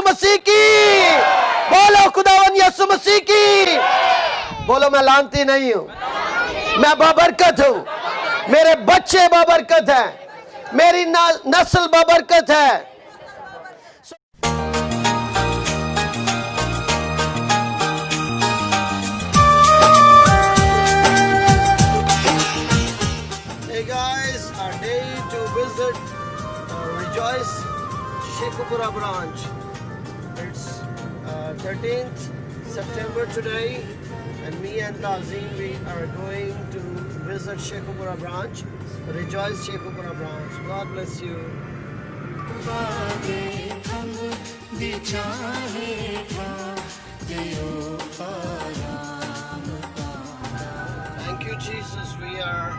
मसीह की, बोलो खुदावन यीशु मसीह की, बोलो मैं लानती नहीं हूँ, मैं बाबरकत हूँ, मेरे बच्चे बाबरकत हैं, मेरी नस्ल बाबरकत है। Hey guys, our day to visit Rejoice Sheikhupura branch. It's 13th September today, and me and Tazim, we are going to visit Sheikhupura branch, Rejoice Sheikhupura branch. God bless you. Thank you, Jesus. We are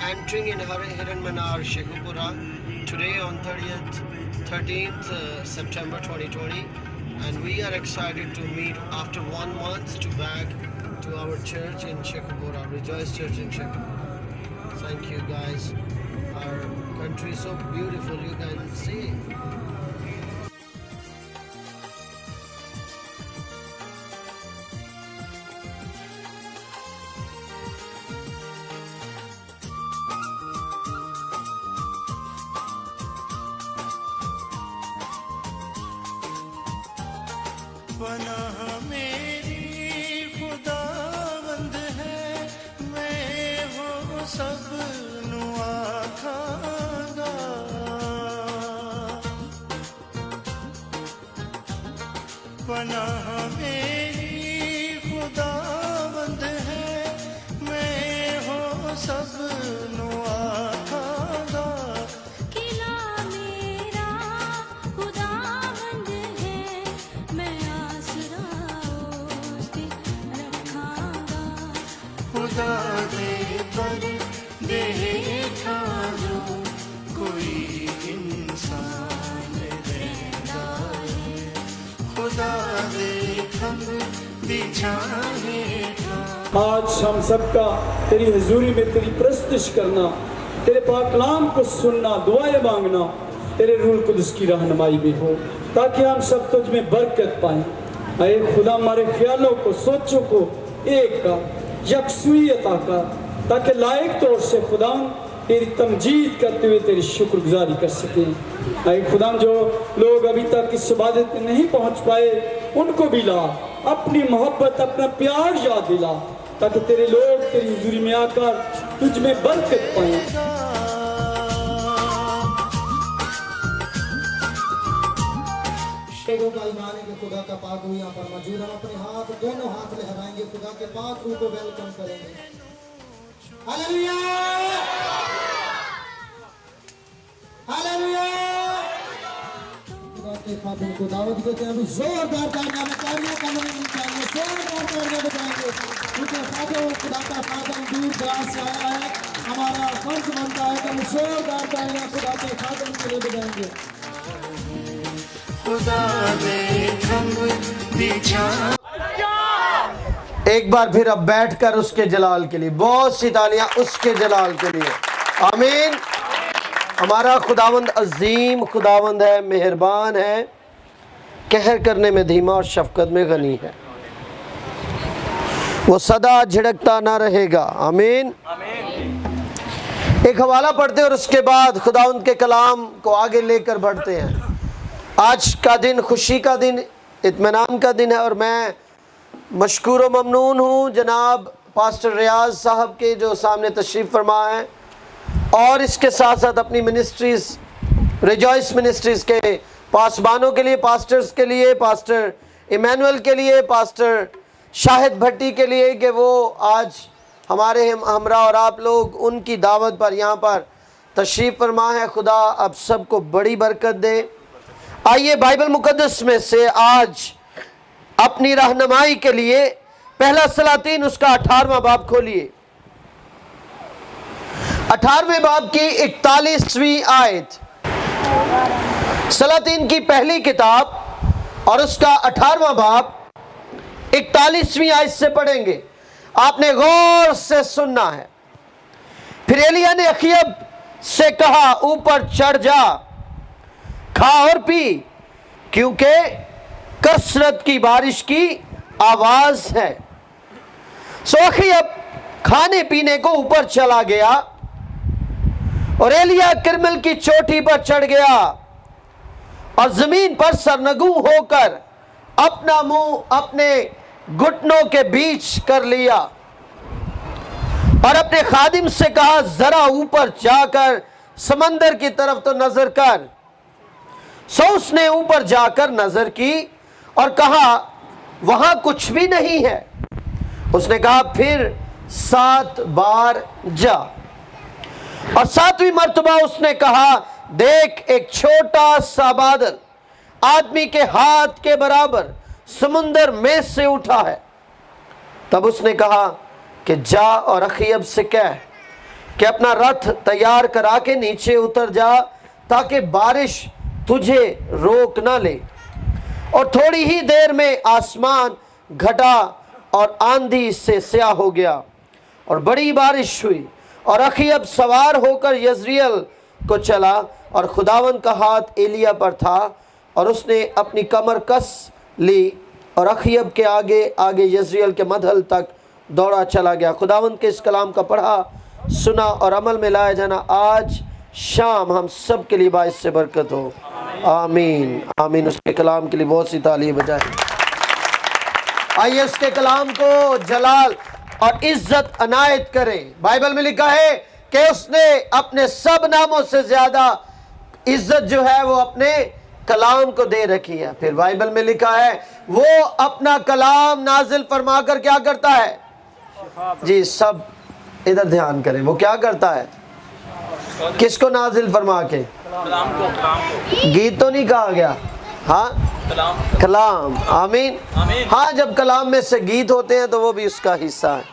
entering in Hiran Manar Sheikhupura today on 13th September 2020, and we are excited to meet after 1 month to back to our church in Sheikhupura, Rejoice Church in Sheikhupura. Thank you guys. Our country is so beautiful, you can see. पनाह मेरी खुदावंद है, मैं हो सब नू आखांगा। पनाह मेरी खुदावंद है, मैं हो सब नू आखांगा। किला मेरा खुदावंद है, मैं आसरा उससे रखांगा। खुदा दे पर देखा जो कोई इंसान रहता है, खुदा दे खम बिछाने का। आज हम सबका तेरी हजूरी में तेरी प्रस्तुति करना, तेरे पाक कलाम को सुनना, दुआएं मांगना तेरे रूह कुदस की रहनुमाई में हो, ताकि हम सब तुझ में बरकत पाएं। ऐ खुदा हमारे ख्यालों को, सोचों को एक का यकसुई अता कर, ताकि लायक तौर से खुदा तेरी तमजीद करते हुए तेरी शुक्रगुजारी कर सकें। ऐ खुदा जो लोग अभी तक इस इबादत में नहीं पहुंच पाए, उनको भी ला, अपनी मोहब्बत, अपना प्यार याद दिला, ताकि तेरे लोग तेरी हुजूरी में आकर तुझ में बरकत पाएं। लोगों का ईमान है कि खुदा का पाक रूह यहाँ पर मौजूद। हम अपने हाथ, दोनों हाथ लहराएंगे, खुदा के पाक रूह को वेलकम करेंगे। Hallelujah, hallelujah. खुदा के खातिर को दावत देते हैं। अभी जोरदार तालियां करने चाहिए, जोरदार तालियां बजाएंगे, क्योंकि खातिर खुदा का खातिर दूर दराज से आया है। हमारा फर्ज बनता है कि हम जोरदार तालियां खुदा के खातिर के लिए बजाएंगे। एक बार फिर अब बैठकर उसके जलाल के लिए बहुत सी तालियां, उसके जलाल के लिए। आमीन। हमारा खुदावंद अजीम खुदावंद है, मेहरबान है, कहर करने में धीमा और शफकत में गनी है। वो सदा झिड़कता ना रहेगा। आमीन। एक हवाला पढ़ते और उसके बाद खुदावंद के कलाम को आगे लेकर बढ़ते हैं। आज का दिन खुशी का दिन, इत्मीनान का दिन है, और मैं मशकूर व ममनून हूँ जनाब पास्टर रियाज साहब के जो सामने तशरीफ़ फरमा है, और इसके साथ साथ अपनी मिनिस्ट्रीज़, रिजॉइस मिनिस्ट्रीज़ के पासबानों के लिए, पास्टर्स के लिए, पास्टर इमैनुअल के लिए, पास्टर शाहिद भट्टी के लिए, कि वो आज हमारे हमरा और आप लोग उनकी दावत पर यहाँ पर तशरीफ़ फरमा है। खुदा अब सबको बड़ी बरकत दे। आइए बाइबल मुकद्दस में से आज अपनी रहनुमाई के लिए पहला सलातीन उसका 18वां बाब खोलिए। 18वें बाब की 41वीं आयत, सलातीन की पहली किताब और उसका 18वां बाब 41वीं आयत से पढ़ेंगे। आपने गौर से सुनना है। फिर एलिया ने अखीब से कहा, ऊपर चढ़ जा, खा और पी, क्योंकि कसरत की बारिश की आवाज है। सोखी अब खाने पीने को ऊपर चला गया और एलिया किरमिल की चोटी पर चढ़ गया और जमीन पर सरनगू होकर अपना मुंह अपने घुटनों के बीच कर लिया और अपने खादिम से कहा, जरा ऊपर जाकर समंदर की तरफ तो नजर कर। सो उसने ऊपर जाकर नजर की और कहा, वहां कुछ भी नहीं है। उसने कहा, फिर 7 बार जा। और 7वीं मर्तबा उसने कहा, देख एक छोटा सा बादल आदमी के हाथ के बराबर समुंदर में से उठा है। तब उसने कहा कि जा और अखीयब से कह कि अपना रथ तैयार करा के नीचे उतर जा, ताकि बारिश तुझे रोक ना ले। और थोड़ी ही देर में आसमान घटा और आंधी से स्याह हो गया और बड़ी बारिश हुई। और अखीयब सवार होकर यजरियल को चला और खुदावंद का हाथ एलिया पर था और उसने अपनी कमर कस ली और अखीयब के आगे आगे यजरियल के मधल तक दौड़ा चला गया। खुदावंद के इस कलाम का पढ़ा, सुना और अमल में लाया जाना आज शाम हम सब के लिए बाइस से बरकत हो। आमीन आमीन। उसके कलाम के लिए बहुत सी तालियां बजाएं। आइए उसके कलाम को जलाल और इज्जत अनायत करें। बाइबल में लिखा है कि उसने अपने सब नामों से ज्यादा इज्जत जो है वो अपने कलाम को दे रखी है। फिर बाइबल में लिखा है वो अपना कलाम नाजिल फरमाकर क्या करता है? जी सब इधर ध्यान करें। वो क्या करता है? किसको नाजिल फरमा के? गीत तो नहीं कहा गया, हाँ कलाम। आमीन। हाँ, जब कलाम में से गीत होते हैं तो वो भी उसका हिस्सा है,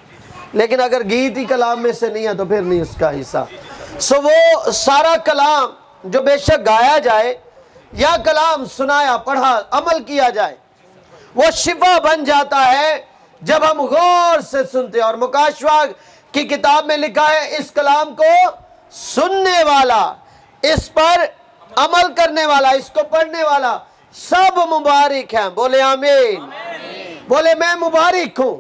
लेकिन अगर गीत ही कलाम में से नहीं है तो फिर नहीं उसका हिस्सा। सो वो सारा कलाम जो बेशक गाया जाए या कलाम सुनाया पढ़ा अमल किया जाए, वो शिफा बन जाता है जब हम गौर से सुनते हैं। और मुकाशवा की किताब में लिखा है, इस कलाम को सुनने वाला, इस पर अमल करने वाला, इसको पढ़ने वाला सब मुबारक हैं। बोले आमीन। बोले मैं मुबारक हूं।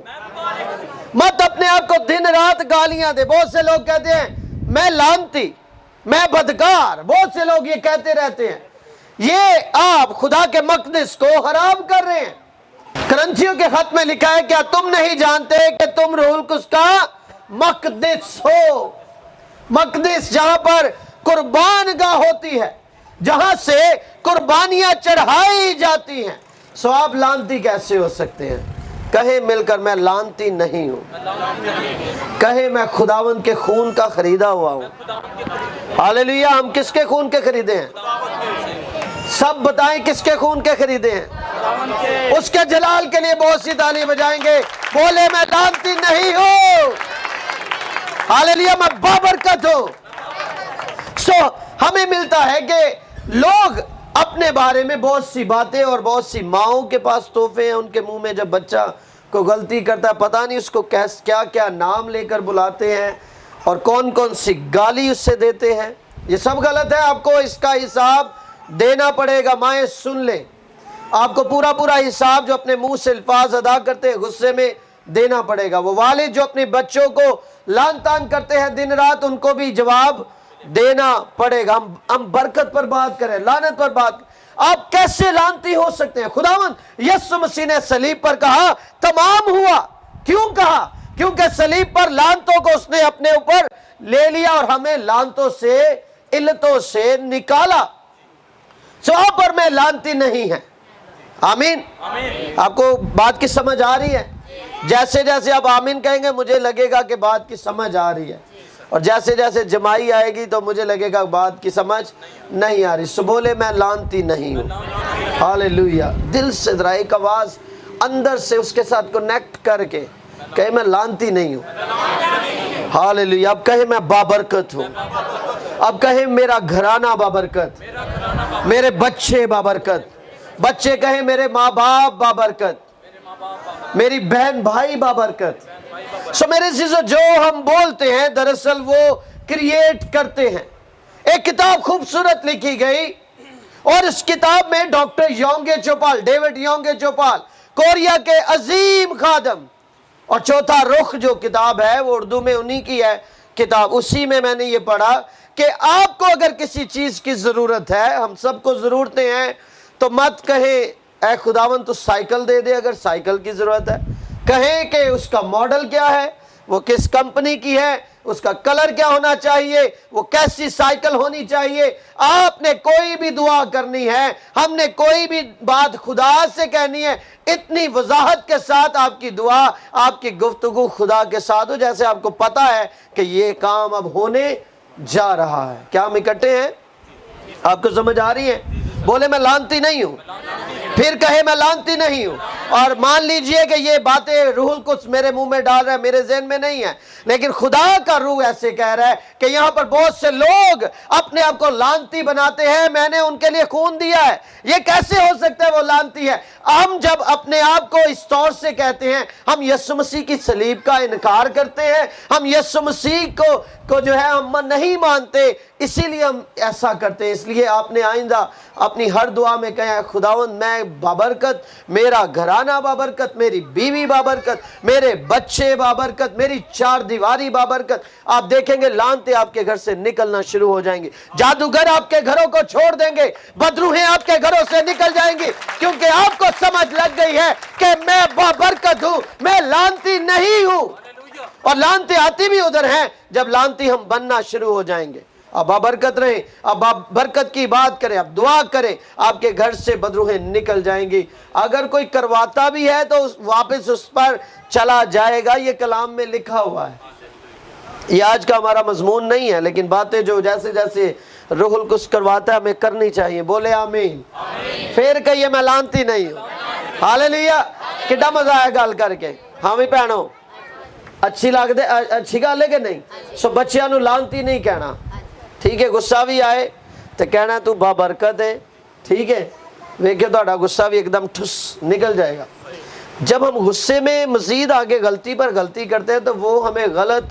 मत अपने आप को दिन रात गालियां दे। बहुत से लोग कहते हैं मैं लानती, मैं बदकार, बहुत से लोग ये कहते रहते हैं। ये आप खुदा के मकदस को हराम कर रहे हैं। करंथियों के खत में लिखा है, क्या तुम नहीं जानते कि तुम रूहुल कुद्स का मकदस हो? मकदस जहां पर कुर्बान गाह होती है, जहां से कुर्बानियां चढ़ाई जाती हैं। सो आप लानती कैसे हो सकते हैं? कहे मिलकर मैं लानती नहीं हूं। कहे मैं खुदावंद के खून का खरीदा हुआ हूं। हालेलुया। हम किसके खून के खरीदे हैं? सब बताएं किसके खून के खरीदे हैं? उसके जलाल के लिए बहुत सी ताली बजाएंगे। बोले मैं लानती नहीं हूं। हालेलुया। मैं बाबरकत हूं। सो हमें मिलता है कि लोग अपने बारे में बहुत सी बातें, और बहुत सी माओं के पास तोहफे हैं उनके मुंह में। जब बच्चा को गलती करता है पता नहीं उसको क्या क्या नाम लेकर बुलाते हैं और कौन कौन सी गाली उससे देते हैं। ये सब गलत है। आपको इसका हिसाब देना पड़ेगा। माएँ सुन ले, आपको पूरा पूरा हिसाब जो अपने मुंह से अल्फाज अदा करते हैं गुस्से में देना पड़ेगा। वो वालिद जो अपने बच्चों को लान तान करते हैं दिन रात, उनको भी जवाब देना पड़ेगा। हम बरकत पर बात करें, लानत पर बात। आप कैसे लानती हो सकते हैं? खुदावंद यीशु मसीह ने सलीब पर कहा तमाम हुआ। क्यों कहा? क्योंकि सलीब पर लानतों को उसने अपने ऊपर ले लिया और हमें लानतों से, इल्लतों से निकाला। सो आप और मैं लानती नहीं है। आमीन। आपको बात की समझ आ रही है? जैसे जैसे आप आमीन कहेंगे मुझे लगेगा कि बात की समझ आ रही है, और जैसे जैसे जमाई आएगी तो मुझे लगेगा बात की समझ नहीं आ रही। सो बोले मैं लानती नहीं हूँ। हालेलुया। दिल से जरा एक आवाज अंदर से उसके साथ कनेक्ट करके कहे मैं लानती नहीं हूँ। हालेलुया। अब कहे मैं बाबरकत हूँ। अब कहे मेरा घराना बाबरकत, मेरे बच्चे बाबरकत। बच्चे कहे मेरे माँ बाप बाबरकत, मेरी बहन भाई बाबरकत। सो मेरे चीजों जो हम बोलते हैं दरअसल वो क्रिएट करते हैं। एक किताब खूबसूरत लिखी गई, और इस किताब में doctor Yonggi Cho Paul, David Yonggi Cho Paul, Korea के अजीम खादम, और चौथा रुख जो किताब है वो उर्दू में उन्हीं की है किताब, उसी में मैंने ये पढ़ा कि आपको अगर किसी चीज़ की ज़रूरत है, हम सबको ज़रूरतें हैं, तो मत कहें ऐ खुदावन तो साइकिल दे दे अगर साइकिल की ज़रूरत है, कहें कि उसका मॉडल क्या है, वो किस कंपनी की है, उसका कलर क्या होना चाहिए, वो कैसी साइकिल होनी चाहिए। आपने कोई भी दुआ करनी है, हमने कोई भी बात खुदा से कहनी है, इतनी वजाहत के साथ आपकी दुआ, आपकी गुफ्तगू खुदा के साथ हो जैसे आपको पता है कि ये काम अब होने जा रहा है। क्या हम इकट्ठे हैं? आपको समझ आ रही है? बोले मैं लानती नहीं हूं, फिर कहे मैं लानती नहीं हूं। और मान लीजिए कि ये बातें रूहुल कुछ मेरे मुंह में डाल रहा है, मेरे ज़हन में नहीं है, लेकिन खुदा का रूह ऐसे कह रहा है कि यहाँ पर बहुत से लोग अपने आप को लानती बनाते हैं, मैंने उनके लिए खून दिया है। ये कैसे हो सकता है वो लानती है? हम जब अपने आप को इस तौर से कहते हैं, हम यीशु मसीह की सलीब का इनकार करते हैं, हम यीशु मसीह को जो है हम नहीं मानते, इसीलिए हम ऐसा करते हैं। इसलिए आपने आइंदा अपनी हर दुआ में कहा, खुदावंद मैं बाबरकत, मेरा घराना बाबरकत, मेरी बीवी बाबरकत, मेरे बच्चे बाबरकत, मेरी चार दीवारी बाबरकत। आप देखेंगे लानते आपके घर से निकलना शुरू हो जाएंगे, जादूगर आपके घरों को छोड़ देंगे, बदरूहें आपके घरों से निकल जाएंगी, क्योंकि आपको समझ लग गई है कि मैं बाबरकत हूं, मैं लानती नहीं हूं। और लानते आती भी उधर हैं जब लानती हम बनना शुरू हो जाएंगे। अब बाबरकत रहें, अब बरकत की बात करें, अब दुआ करें, आपके घर से बदरूहें निकल जाएंगी। अगर कोई करवाता भी है तो वापस उस पर चला जाएगा, ये कलाम में लिखा हुआ है। ये आज का हमारा मजमून नहीं है, लेकिन बातें जो जैसे जैसे रूहुल कुछ करवाता है हमें करनी चाहिए। बोले आमीन। फिर कहिए मैं लानती नहीं हूँ। हालेलुया। कितना मजा आया गल करके। हाँ भी भैनों, अच्छी लगदे, अच्छी गल है कि नहीं? सो बच्चियां नूं लानती नहीं कहना, ठीक है? गुस्सा भी आए तो कहना तू बाबरकत है, ठीक है? वेखे तुहाडा गुस्सा भी एकदम ठुस निकल जाएगा। जब हम गुस्से में मजीद आगे गलती पर गलती करते हैं तो वो हमें गलत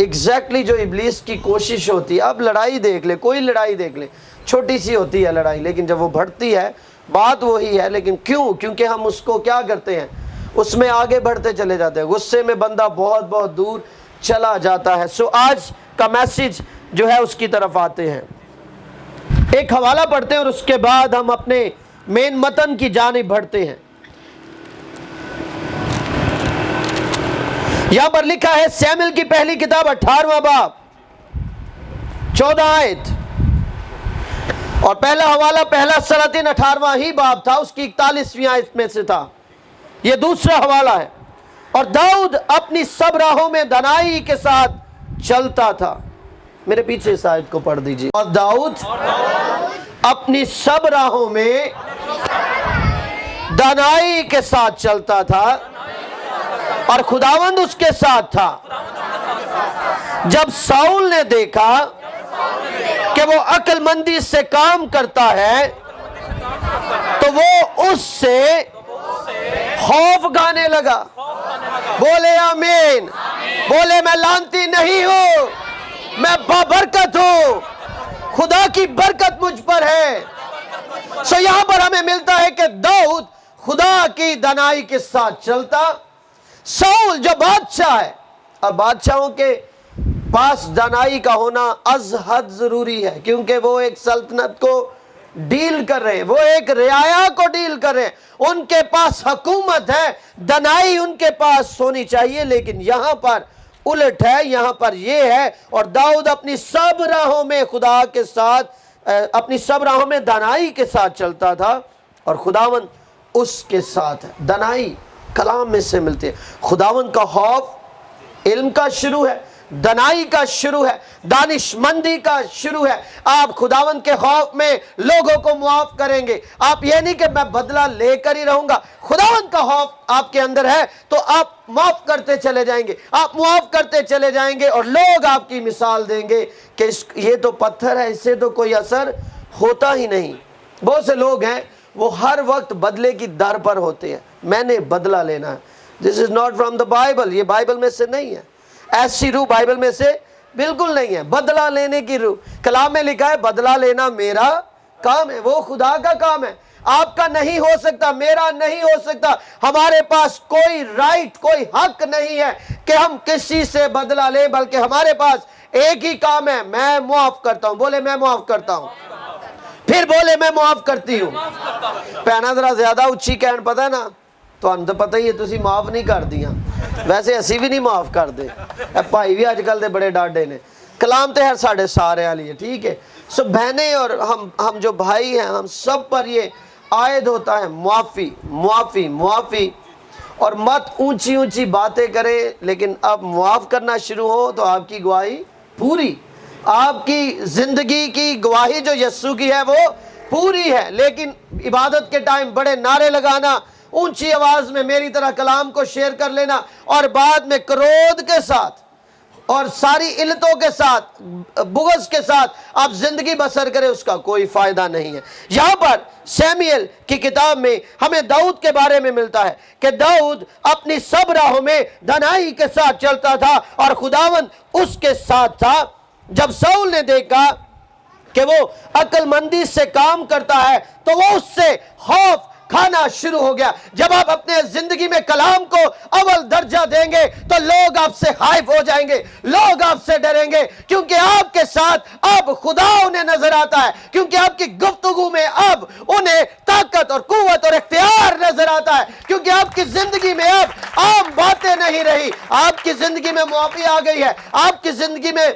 एग्जैक्टली जो इब्लीस की कोशिश होती है। अब लड़ाई देख ले, कोई लड़ाई देख ले, छोटी सी होती है लड़ाई, लेकिन जब वो बढ़ती है बात वही है। लेकिन क्यों? क्योंकि हम उसको क्या करते हैं, उसमें आगे बढ़ते चले जाते हैं। गुस्से में बंदा बहुत बहुत दूर चला जाता है। सो आज का मैसेज जो है उसकी तरफ आते हैं। एक हवाला पढ़ते हैं और उसके बाद हम अपने मेन मतन की जानिब बढ़ते हैं। यहां पर लिखा है सैमुएल की पहली किताब 18वां बाब 14 आयत, और पहला हवाला पहला सलातीन 18वां ही बाब था, उसकी 41वीं आयत में से था। यह दूसरा हवाला है। और दाऊद अपनी सब राहों में दनाई के साथ चलता था। मेरे पीछे इस आयत को पढ़ दीजिए। और दाऊद अपनी सब राहों में दनाई के साथ चलता था और खुदावंद उसके साथ था। जब साउल ने देखा कि वो अक्लमंदी से काम करता है तो वो उससे खौफ खाने लगा। बोले आमीन। बोले मैं लानती नहीं हूं, मैं बाबरकत हूं, खुदा की बरकत मुझ पर है। सो यहां पर हमें मिलता है कि दाऊद खुदा की दनाई के साथ चलता। साउल जो बादशाह है, अब बादशाहों के पास दनाई का होना अज हद जरूरी है, क्योंकि वो एक सल्तनत को डील कर रहे हैं, वो एक रियाया को डील कर रहे हैं, उनके पास हुकूमत है, दनाई उनके पास होनी चाहिए। लेकिन यहां पर उलट है, यहां पर ये है। और दाऊद अपनी सब राहों में खुदा के साथ, अपनी सब राहों में दनाई के साथ चलता था और खुदावन उसके साथ है। दनाई कलाम में से मिलती है। खुदावन का खौफ इल्म का शुरू है, दनाई का शुरू है, दानिशमंदी का शुरू है। आप खुदावन के खौफ में लोगों को मुआफ करेंगे। आप ये नहीं कि मैं बदला लेकर ही रहूंगा। खुदावन का खौफ आपके अंदर है तो आप माफ करते चले जाएंगे, आप मुआफ करते चले जाएंगे और लोग आपकी मिसाल देंगे कि ये तो पत्थर है, इससे तो कोई असर होता ही नहीं। बहुत से लोग हैं वो हर वक्त बदले की दर पर होते हैं, मैंने बदला लेना है। This is not from the Bible, ये बाइबल में से नहीं है। ऐसी रूह बाइबल में से बिल्कुल नहीं है, बदला लेने की रूह। कलाम में लिखा है बदला लेना मेरा काम है, वो खुदा का काम है। आपका नहीं हो सकता, मेरा नहीं हो सकता। हमारे पास कोई राइट, कोई हक नहीं है कि हम किसी से बदला लें, बल्कि हमारे पास एक ही काम है, मैं मुआफ करता हूं। बोले मैं मुआफ करता हूं, फिर बोले मैं मुआफ करती हूं। भैना जरा ज्यादा उच्ची कहन पता है ना, ਤੁਹਾਨੂੰ ਤਾਂ ਪਤਾ ਹੀ ਹੈ ਤੁਸੀਂ ਮਾਫ ਨਹੀਂ ਕਰਦੀਆਂ, ਵੈਸੇ ਅਸੀਂ ਵੀ ਨਹੀਂ ਮਾਫ ਕਰਦੇ। ਇਹ ਭਾਈ ਵੀ ਅੱਜ ਕੱਲ ਦੇ ਬੜੇ ਡਾਢੇ ਨੇ। कलाम तो है साढ़े सारे लिए, ठीक है। सो बहनें और हम जो भाई हैं, हम सब पर ये आयद होता है मुआफ़ी मुआफ़ी मुआफ़ी। और मत ऊंची ऊंची बातें करें, लेकिन अब मुआफ़ करना शुरू हो तो आपकी गवाही पूरी, आपकी ज़िंदगी की गवाही जो यस्सु की है वो पूरी है। लेकिन इबादत के टाइम बड़े नारे लगाना, ऊंची आवाज़ में मेरी तरह कलाम को शेयर कर लेना और बाद में क्रोध के साथ और सारी इल्लतों के साथ, बुग़्ज़ के साथ आप जिंदगी बसर करें, उसका कोई फायदा नहीं है। यहाँ पर सैमुएल की किताब में हमें दाऊद के बारे में मिलता है कि दाऊद अपनी सब राहों में धनाई के साथ चलता था और खुदावंद उसके साथ था। जब शाऊल ने देखा कि वो अक्लमंदी से काम करता है तो वो उससे खौफ खाना शुरू हो गया। जब आप अपने जिंदगी में कलाम को अव्वल दर्जा देंगे तो लोग आपसे खौफ हो जाएंगे, लोग आपसे डरेंगे, क्योंकि आपके साथ अब खुदा उन्हें नजर आता है, क्योंकि आपकी गुफ्तगू में अब उन्हें ताकत और कुव्वत और इख्तियार नजर आता है, क्योंकि आपकी जिंदगी में अब आम बातें नहीं रही, आपकी जिंदगी में मुआफ़ी आ गई है, आपकी जिंदगी में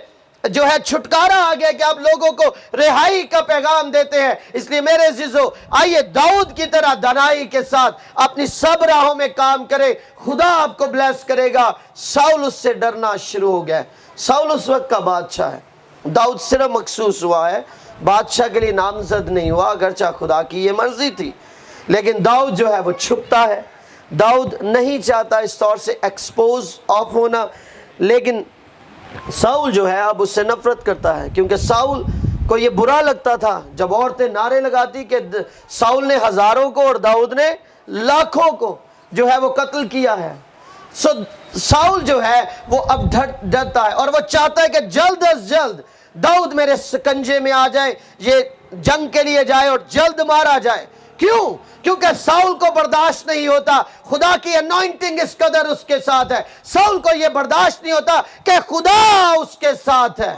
जो है छुटकारा आ गया कि आप लोगों को रिहाई का पैगाम देते हैं। इसलिए मेरे अज़ीज़ों, आइए दाऊद की तरह धनाई के साथ अपनी सब राहों में काम करें, खुदा आपको ब्लेस करेगा। शाऊल उससे डरना शुरू हो गया। शाऊल उस वक्त का बादशाह है, दाऊद सिर्फ मखसूस हुआ है, बादशाह के लिए नामजद नहीं हुआ, अगरचा खुदा की ये मर्जी थी। लेकिन दाऊद जो है वो छुपता है, दाऊद नहीं चाहता इस तौर से एक्सपोज ऑफ होना। लेकिन शाऊल जो है अब उससे नफरत करता है, क्योंकि शाऊल को ये बुरा लगता था जब औरतें नारे लगाती कि शाऊल ने हजारों को और दाऊद ने लाखों को जो है वो कत्ल किया है। सो शाऊल जो है वो अब डरता है और वो चाहता है कि जल्द अज जल्द दाऊद मेरे शिकंजे में आ जाए, ये जंग के लिए जाए और जल्द मारा जाए। क्यों? क्योंकि शाऊल को बर्दाश्त नहीं होता, खुदा की अनॉइंटिंग इस कदर उसके साथ है, शाऊल को यह बर्दाश्त नहीं होता कि खुदा उसके साथ है।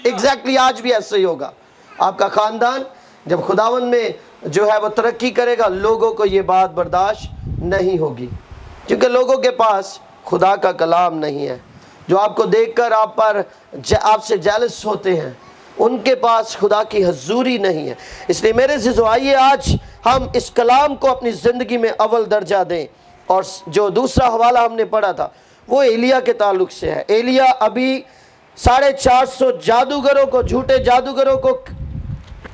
एग्जैक्टली आज भी ऐसे ही होगा। आपका खानदान जब खुदावन में जो है वो तरक्की करेगा, लोगों को ये बात बर्दाश्त नहीं होगी, क्योंकि लोगों के पास खुदा का कलाम नहीं है। जो आपको देखकर आप पर आपसे जेलस होते हैं, उनके पास खुदा की हजूरी नहीं है। इसलिए मेरे अज़ीज़ों, आइए आज हम इस कलाम को अपनी ज़िंदगी में अव्वल दर्जा दें। और जो दूसरा हवाला हमने पढ़ा था वो एलिया के ताल्लुक से है। एलिया अभी 450 जादूगरों को, झूठे जादूगरों को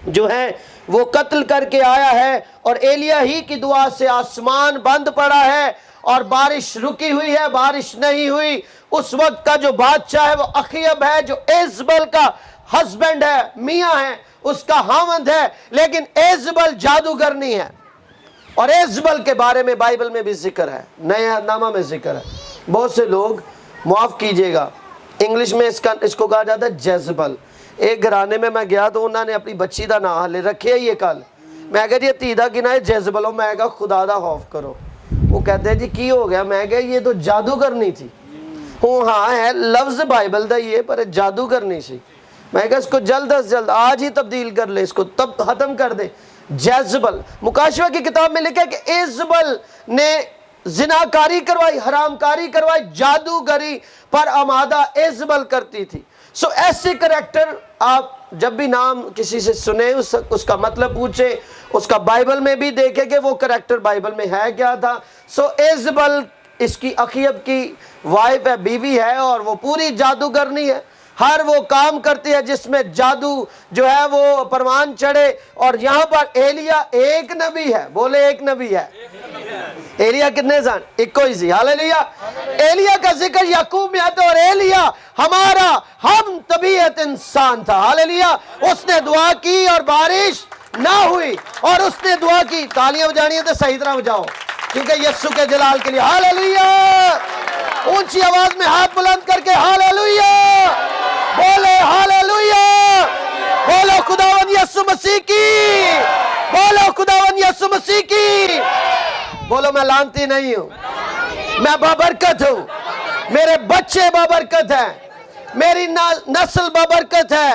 जो है वो कत्ल करके आया है, और एलिया ही की दुआ से आसमान बंद पड़ा है और बारिश रुकी हुई है, बारिश नहीं हुई। उस वक्त का जो बादशाह है वो अखयब है, जो एजबल का हस्बैंड है, मियाँ है, उसका हामंद है। लेकिन एजबल जादूगर नहीं है, और एजबल के बारे में बाइबल में भी जिक्र है, नए अहदनामा में जिक्र है। बहुत से लोग, माफ़ कीजिएगा, इंग्लिश में इसको कहा जाता है जेजबल। एक घराने में मैं गया तो उन्होंने अपनी बच्ची का नाम हले रखे ये कल, मैं कहा जी धी का कि ना जेजबल हो, मैं कहा खुदा दा खौफ करो। वो कहते हैं जी की हो गया, मैं कहा ये तो जादूगर नहीं थी। हाँ है लफ्ज़ बाइबल का ही है, पर जादूगर नहीं सी। मैं कहा इसको जल्द अज जल्द आज ही तब्दील कर ले, इसको तब ख़त्म कर दे। जेजबल, मुकाशवा की किताब में लिखा है कि एजबल ने जिनाकारी करवाई, हरामकारी करवाई, जादूगरी पर आमादा एजबल करती थी। सो ऐसे करैक्टर आप जब भी नाम किसी से सुने उसका मतलब पूछे, उसका बाइबल में भी देखे कि वो करैक्टर बाइबल में है क्या था। सो एजबल इसकी अखयब की वाइफ है, बीवी है, और वो पूरी जादूगरनी है। हर वो काम करती है जिसमें जादू जो है वो परवान चढ़े। और यहाँ पर एलिया एक नबी है, बोले एक नबी है। एलिया कितने सन? इक्को ही सी। हालेलुया। एलिया का जिक्र याकूब में आता है, और एलिया हमारा हम तबीयत इंसान था। हालेलुया। उसने दुआ की और बारिश ना हुई, और उसने दुआ की। तालियां बजानी है तो सही तरह बजाओ, क्योंकि यस्सु के जलाल के लिए। हालेलुया। ऊंची आवाज में हाथ बुलंद करके हालेलुया बोले, हालेलुया बोलो खुदावंद यस्सु मसीह की। खुदावन यसु मसीह की। बोलो मैं लानती नहीं हूं, मैं बाबरकत हूं, मेरे बच्चे बाबरकत हैं, मेरी नस्ल बाबरकत है।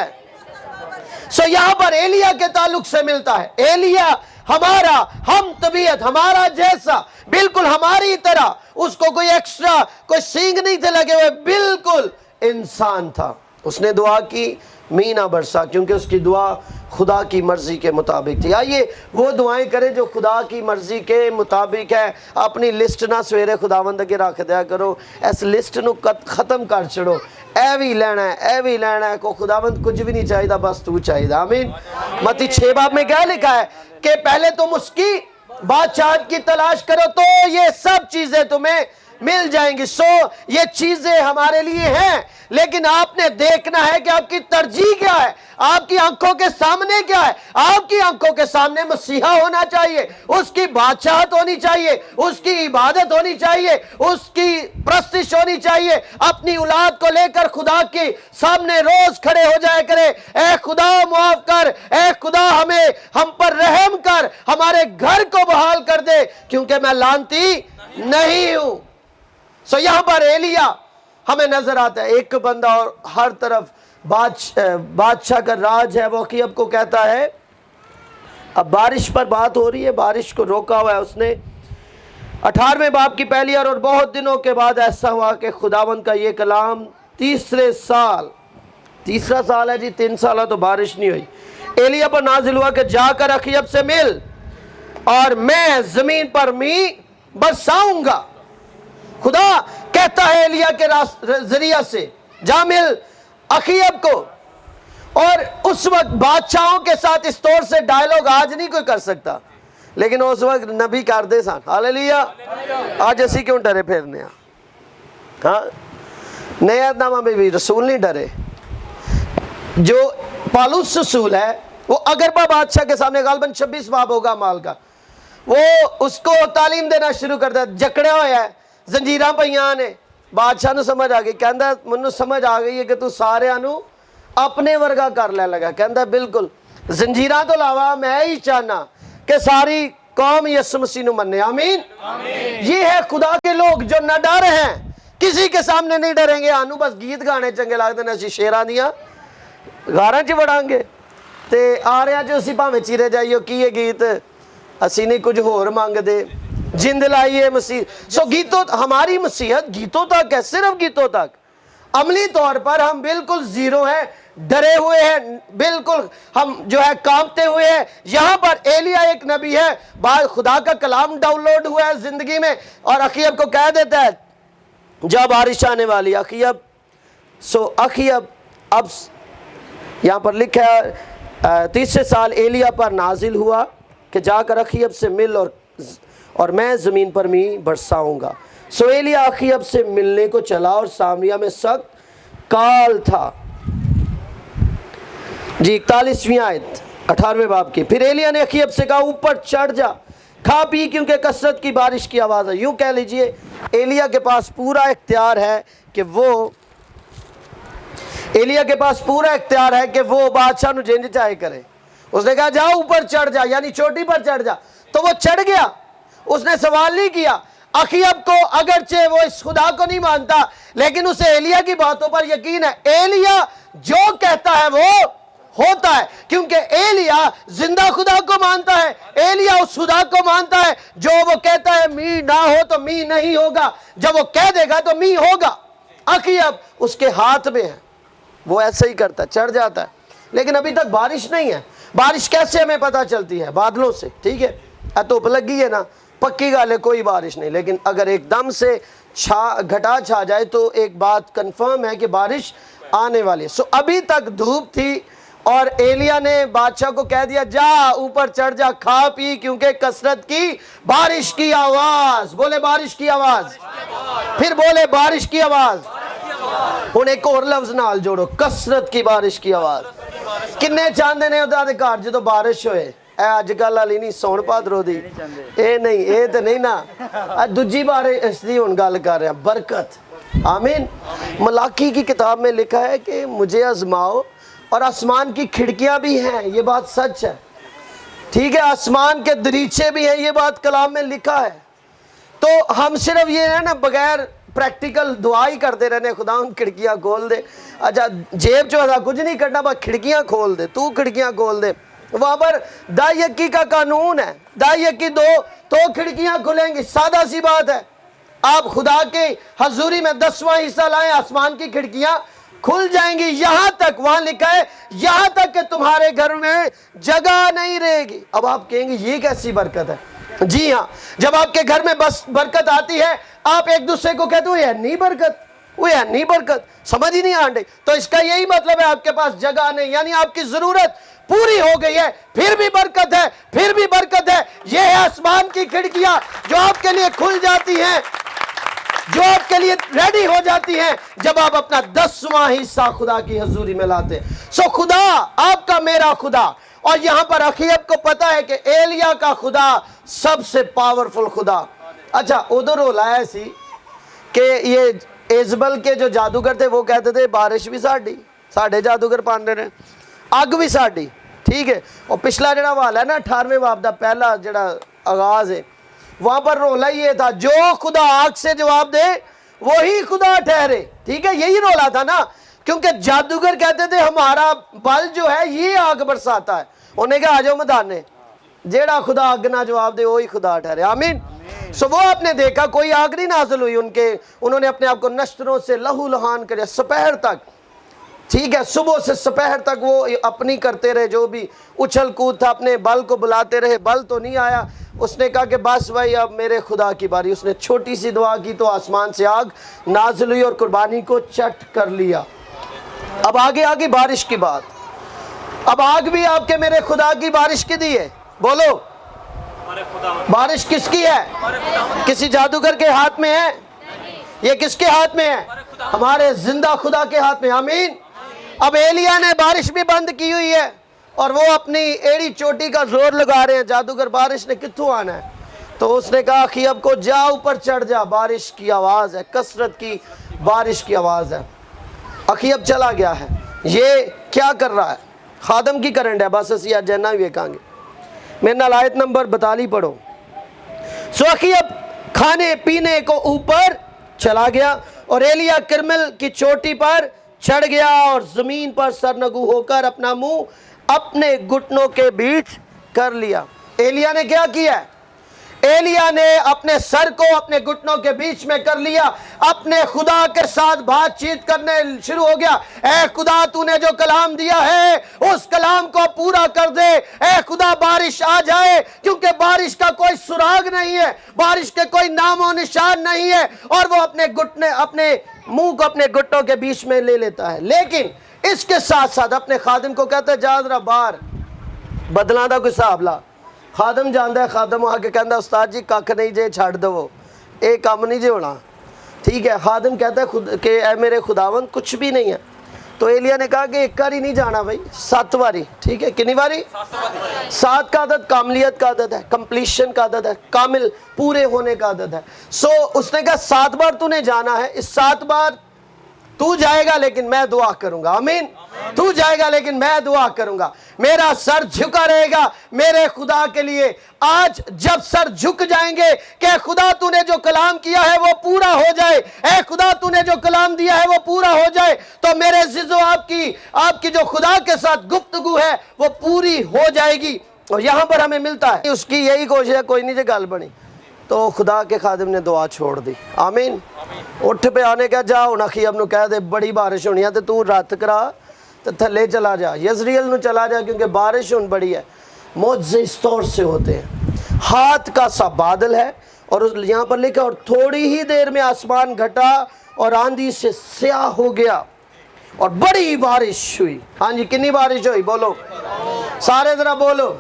सो यहां पर एलिया के ताल्लुक से मिलता है। एलिया हमारा हम तबीयत हमारा जैसा, बिल्कुल हमारी तरह, उसको कोई एक्स्ट्रा कोई सींग नहीं थे लगे हुए, बिल्कुल इंसान था। उसने दुआ की, मीना बरसा, क्योंकि उसकी दुआ खुदा की मर्जी के मुताबिक थी। आइए वो दुआएं करें जो खुदा की मर्जी के मुताबिक है। अपनी लिस्ट ना सवेरे खुदावंद अगे रख दिया करो, इस लिस्ट ਨੂੰ खत्म कर छड़ो। ए भी लेना है, ए भी लेना है, को खुदावंद कुछ भी नहीं चाहिए, बस तू चाहिए। आमीन। मत्ती 6 बाब में क्या लिखा है कि पहले तुम उसकी बादशाह की तलाश करो तो ये सब चीजें तुम्हें मिल जाएंगी। सो ये चीजें हमारे लिए हैं, लेकिन आपने देखना है कि आपकी तरजीह क्या है, आपकी आंखों के सामने क्या है। आपकी आंखों के सामने मसीहा होना चाहिए, उसकी बादशाहत होनी चाहिए, उसकी इबादत होनी चाहिए, उसकी प्रस्तिश होनी चाहिए। अपनी औलाद को लेकर खुदा के सामने रोज खड़े हो जाया करे, ए खुदा मुआफ कर, ए खुदा हमें हम पर रहम कर, हमारे घर को बहाल कर दे, क्योंकि मैं लानती नहीं हूं। सो यहां पर एलिया हमें नजर आता है, एक बंदा और हर तरफ बादशाह का राज है। वो अखीयब को कहता है, अब बारिश पर बात हो रही है, बारिश को रोका हुआ है उसने। 18वें बाब की पहली और बहुत दिनों के बाद ऐसा हुआ कि खुदावंद का ये कलाम तीसरे साल, तीसरा साल है जी, 3 साल तो बारिश नहीं हुई, एलिया पर नाजिल हुआ कि जाकर अखीयब से मिल और मैं जमीन पर मी बरसाऊंगा। खुदा कहता है एलिया के जरिया से, जा मिल अखीयब को। और उस वक्त बादशाहों के साथ इस तौर से डायलॉग आज नहीं कोई कर सकता, लेकिन उस वक्त नबी करते सन। हालेलुया। आज असी क्यों डरे फिरने? हाँ, नया नामा में भी रसूल नहीं डरे। जो पालूस रसूल है वो अगरबा बादशाह के सामने गालबन 26 बाब होगा माल का, वो उसको तालीम देना शुरू करता है। जकड़िया होया है, जंजीरां पईयां ने, बादशाह ਨੂੰ समझ आ गई, कहता ਮੈਨੂੰ समझ आ गई है कि तू सारिਆਂ ਨੂੰ अपने वर्गा कर ले लगा। कहता बिल्कुल, जंजीरां तो अलावा मैं ही चाहना कि सारी कौम यीशु मसीह ਨੂੰ मन्ने। आमीन। ये है खुदा के लोग जो न डर हैं, किसी के सामने नहीं डरेंगे। आनू बस गीत गाने चंगे लगते ने, ਅਸੀਂ ਸ਼ੇਰਾਂ ਦੀਆਂ ਗਾਰਾਂ 'ਚ ਵੜਾਂਗੇ ਤੇ ਆਰਿਆਂ 'ਚ ਅਸੀਂ ਭਾਵੇਂ ਚੀਰੇ ਜਾਈਓ ਕੀ ਇਹ ਗੀਤ, ਅਸੀਂ नहीं कुछ होर मंगते, जिंद लाइए मसीह। सो गीतों, हमारी मसीहत गीतों तक है, सिर्फ गीतों तक। अमली तौर पर हम बिल्कुल जीरो हैं, डरे हुए हैं, बिल्कुल हम जो है कांपते हुए हैं। यहाँ पर एलिया एक नबी है, बाद खुदा का कलाम डाउनलोड हुआ है जिंदगी में, और अखीयब को कह देता है जब बारिश आने वाली अखीयब। सो अखीयब अब यहाँ पर लिखा है 3 साल एलिया पर नाजिल हुआ कि जाकर अखीयब से मिल और मैं ज़मीन पर मी बरसाऊंगा। सो एलिया अखीयब से मिलने को चला और सामरिया में सख्त काल था। जी 41वीं आयत 18वें बाब की। फिर एलिया ने अखीयब से कहा, ऊपर चढ़ जा, खा पी, क्योंकि कसरत की बारिश की आवाज़ है। यूँ कह लीजिए एलिया के पास पूरा इख्तियार है कि वो, एलिया के पास पूरा इख्तियार है कि वो बादशाह ਨੂੰ जिंज चाहे करे। उसने कहा जा ऊपर चढ़ जा, यानी चोटी पर चढ़ जा, तो वो चढ़ गया। उसने सवाल नहीं किया। अखीयब को अगरचे वो इस खुदा को नहीं मानता, लेकिन उसे एलिया की बातों पर यकीन है। एलिया जो कहता है वो होता है, क्योंकि एलिया जिंदा खुदा को मानता है। एलिया उस खुदा को मानता है जो वो कहता है मी ना हो तो मी नहीं होगा, जब वो कह देगा तो मी होगा। अखीयब उसके हाथ में है, वो ऐसे ही करता है, चढ़ जाता है। लेकिन अभी तक बारिश नहीं है। बारिश कैसे हमें पता चलती है? बादलों से। ठीक है, धुप लगी है ना, पक्की गाल है, कोई बारिश नहीं। लेकिन अगर एकदम से घटा छा जाए तो एक बात कंफर्म है कि बारिश आने वाली है। सो अभी तक धूप थी और एलिया ने बादशाह को कह दिया जा ऊपर चढ़ जा, खा पी, क्योंकि कसरत की बारिश की आवाज। बोले बारिश की आवाज, फिर बोले बारिश की आवाज। हुण एक और लफ्ज नाल जोड़ो, कसरत की बारिश की आवाज। किन्ने चाहते ने उहदे घर जो बारिश होए? अजकल वाली नहीं, सौण भादरों दी ये नहीं, ये तो नहीं ना, दूजी बारिश दी हुण गल कर रहे हैं, बरकत। आमीन। मलाकी की किताब में लिखा है कि मुझे आजमाओ और आसमान की खिड़कियां भी हैं, ये बात सच है। ٹھیک ہے, آسمان کے دریچے بھی ہیں, یہ بات کلام میں لکھا ہے. تو ہم صرف یہ ہے نا بغیر پریکٹیکل دعا ہی کرتے رہنے, خدا ان کھڑکیاں کھول دے. اچھا جیب جو ہے کچھ نہیں کرنا, بس کھڑکیاں کھول دے, تو کھڑکیاں کھول دے. وہاں پر دائی یکی کا قانون ہے, دائی یکی دو تو کھڑکیاں کھلیں گی. سادہ سی بات ہے, آپ خدا کے حضوری میں 10واں حصہ لائیں, آسمان کی کھڑکیاں کھل جائیں گی. یہاں تک, وہاں لکھا ہے یہاں تک کہ تمہارے گھر میں جگہ نہیں رہے گی. اب آپ کہیں گے یہ کیسی برکت ہے؟ جی ہاں, جب آپ کے گھر میں بس برکت آتی ہے, آپ ایک دوسرے کو کہتے ہو یہ نہیں برکت, وہ یہ نہیں برکت, سمجھ ہی نہیں آنڈے. تو اس کا یہی مطلب ہے آپ کے پاس جگہ نہیں, یعنی آپ کی ضرورت پوری ہو گئی ہے, پھر بھی برکت ہے, پھر بھی برکت ہے. یہ ہے آسمان کی کھڑکیاں جو آپ کے لیے کھل جاتی ہیں, جو آپ کے لیے ریڈی ہو جاتی ہیں جب آپ اپنا 10واں حصہ خدا کی حضوری میں لاتے. سو خدا آپ کا, میرا خدا. اور یہاں پر اخیب کو پتا ہے کہ ایلیا کا خدا سب سے پاورفل خدا. اچھا ادھر ہو لایا سی کہ یہ ایزبل کے جو جادوگر تھے وہ کہتے تھے بارش بھی ساڑی, ساڑھے جادوگر پاندے رہے, اگ بھی ساڑی. ٹھیک ہے, اور پچھلا جڑا والا ہے نا 18ویں باب دا پہلا جڑا آغاز ہے, وہاں پر رولا یہ تھا جو خدا آگ سے جواب دے وہی خدا ٹھہرے. ٹھیک ہے, یہی رولا تھا نا, کیونکہ جادوگر کہتے تھے ہمارا بل جو ہے یہ آگ برساتا ہے. انہیں کہا آجاؤ مدانے, جیڑا خدا آگ نہ جواب دے وہی خدا ٹھہرے. آمین. سو وہ آپ نے دیکھا کوئی آگ نہیں نازل ہوئی ان کے, انہوں نے اپنے آپ کو نشتروں سے لہو لہان کریا سپہر تک. ٹھیک ہے, صبح سے سپہر تک وہ اپنی کرتے رہے, جو بھی اچھل کود تھا اپنے بل کو بلاتے رہے, بل تو نہیں آیا. اس نے کہا کہ بس بھائی اب میرے خدا کی باری. اس نے چھوٹی سی دعا کی تو آسمان سے آگ نازل ہوئی اور قربانی کو چٹ کر لیا. اب آگے آگے بارش کی بات. اب آگ بھی آپ کے میرے خدا کی بارش کی دی ہے. بولو بارش کس کی ہے؟ کسی جادوگر کے ہاتھ میں ہے؟ یہ کس کے ہاتھ میں ہے؟ ہمارے زندہ خدا کے ہاتھ میں. آمین. اب ایلیا نے بارش بھی بند کی ہوئی ہے اور وہ اپنی ایڑی چوٹی کا زور لگا رہے ہیں, جادوگر بارش نے کتوں آنا ہے. تو اس نے کہا اخیب کو جا اوپر چڑھ جا, بارش کی آواز ہے, کثرت کی بارش کی آواز ہے. اخیب چلا گیا ہے. یہ کیا کر رہا ہے؟ خادم کی کرنٹ ہے. بس اسی آج جنہ بھی کہاں گے. میرے نال آیت نمبر 42 پڑھو. سو اخیب کھانے پینے کو اوپر چلا گیا اور ایلیا کرمل کی چوٹی پر چڑھ گیا اور زمین پر سرنگو ہو کر اپنا منہ اپنے گھٹنوں کے بیچ کر لیا. ایلیا نے کیا کیا ہے؟ ایلیا نے اپنے سر کو اپنے گھٹنوں کے بیچ میں کر لیا, اپنے خدا کے ساتھ بات چیت کرنے شروع ہو گیا. اے خدا تو نے جو کلام دیا ہے اس کلام کو پورا کر دے. اے خدا بارش آ جائے, کیونکہ بارش کا کوئی سراغ نہیں ہے, بارش کے کوئی نام و نشان نہیں ہے. اور وہ اپنے منہ کو اپنے گھٹنوں کے بیچ میں لے لیتا ہے. لیکن اس کے ساتھ ساتھ اپنے خادم کو کہتا ہے جا ذرا باہر بدلاں دا کوئی حساب لا. خادم جاندا ہے, خادم آ کے کہندا استاد جی ککھ نہیں جے چھڈ دو, اے کام نہیں جے ہونا. ٹھیک ہے, خادم کہتا ہے کہ اے میرے خداوند کچھ بھی نہیں ہے. تو ایلیا نے کہا کہ ایک بار ہی نہیں جانا بھائی, 7 باری. ٹھیک ہے, کتنی باری؟ 7 کا عدد کاملیت کا عدد ہے, کمپلیشن کا عدد ہے, کامل پورے ہونے کا عدد ہے. سو اس نے کہا 7 بار تو نے جانا ہے, اس 7 بار تو جائے گا لیکن میں دعا کروں گا. آمین. تو جائے گا لیکن میں دعا کروں گا. میرا سر جھکا رہے گا میرے خدا کے لیے. آج جب سر جھک جائیں گے کہ خدا تو نے جو کلام کیا ہے وہ پورا ہو جائے, اے خدا تو نے جو کلام دیا ہے وہ پورا ہو جائے, تو میرے عزیزو آپ کی جو خدا کے ساتھ گفتگو ہے وہ پوری ہو جائے گی. اور یہاں پر ہمیں ملتا ہے اس کی یہی کوشش ہے, کوئی نہیں جو گل بنی. تو خدا کے خادم نے دعا چھوڑ دی. آمین. اٹھ پہ آنے کا جا ہوں اخیب نو کہہ دے بڑی بارش ہونی ہے تو تو رات کرا تو تھلے چلا جا, یزریل نو چلا جا, کیونکہ بارش ہون بڑی ہے. معجزے اس طور سے ہوتے ہیں, ہاتھ کا سا بادل ہے اور یہاں پر لکھا اور تھوڑی ہی دیر میں آسمان گھٹا اور آندھی سے سیاہ ہو گیا اور بڑی بارش ہوئی. ہاں جی, کنی بارش ہوئی؟ بولو سارے ذرا بولو.